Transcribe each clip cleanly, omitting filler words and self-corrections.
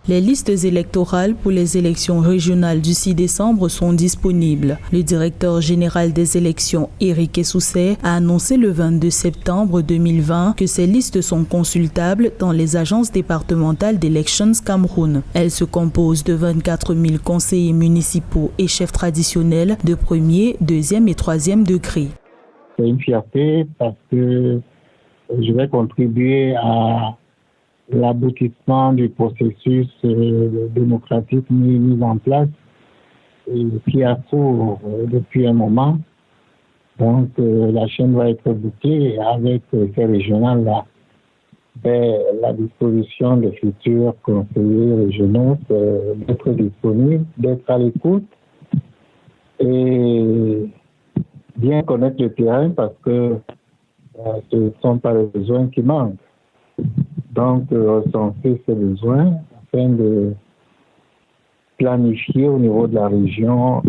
Les listes électorales pour les élections régionales du 6 décembre sont disponibles. Le directeur général des élections, Éric Essousset, a annoncé le 22 septembre 2020 que ces listes sont consultables dans les agences départementales d'Elections Cameroun. Elles se composent de 24 000 conseillers municipaux et chefs traditionnels de premier, deuxième et troisième degré. C'est une fierté parce que je vais contribuer à l'aboutissement du processus démocratique mis en place et qui a cours depuis un moment. Donc la chaîne va être bouclée avec ces régionales-là. La disposition des futurs conseillers régionaux, c'est d'être disponible, d'être à l'écoute et bien connaître le terrain parce que ce ne sont pas les besoins qui manquent. Donc, recenser ces besoins afin de planifier au niveau de la région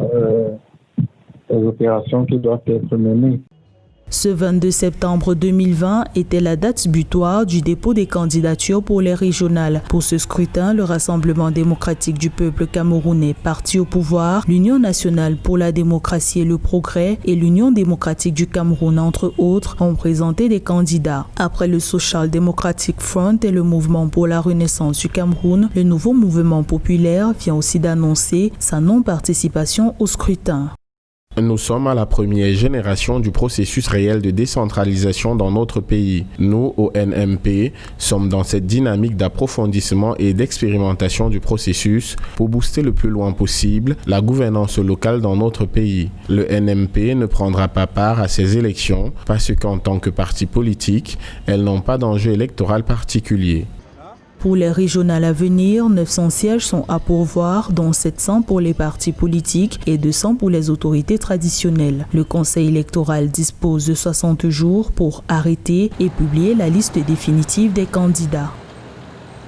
les opérations qui doivent être menées. Ce 22 septembre 2020 était la date butoir du dépôt des candidatures pour les régionales. Pour ce scrutin, le Rassemblement démocratique du peuple camerounais, parti au pouvoir, l'Union nationale pour la démocratie et le progrès et l'Union démocratique du Cameroun, entre autres, ont présenté des candidats. Après le Social Democratic Front et le Mouvement pour la Renaissance du Cameroun, le nouveau mouvement populaire vient aussi d'annoncer sa non-participation au scrutin. Nous sommes à la première génération du processus réel de décentralisation dans notre pays. Nous, au NMP, sommes dans cette dynamique d'approfondissement et d'expérimentation du processus pour booster le plus loin possible la gouvernance locale dans notre pays. Le NMP ne prendra pas part à ces élections parce qu'en tant que parti politique, elles n'ont pas d'enjeu électoral particulier. Pour les régionales à venir, 900 sièges sont à pourvoir, dont 700 pour les partis politiques et 200 pour les autorités traditionnelles. Le Conseil électoral dispose de 60 jours pour arrêter et publier la liste définitive des candidats.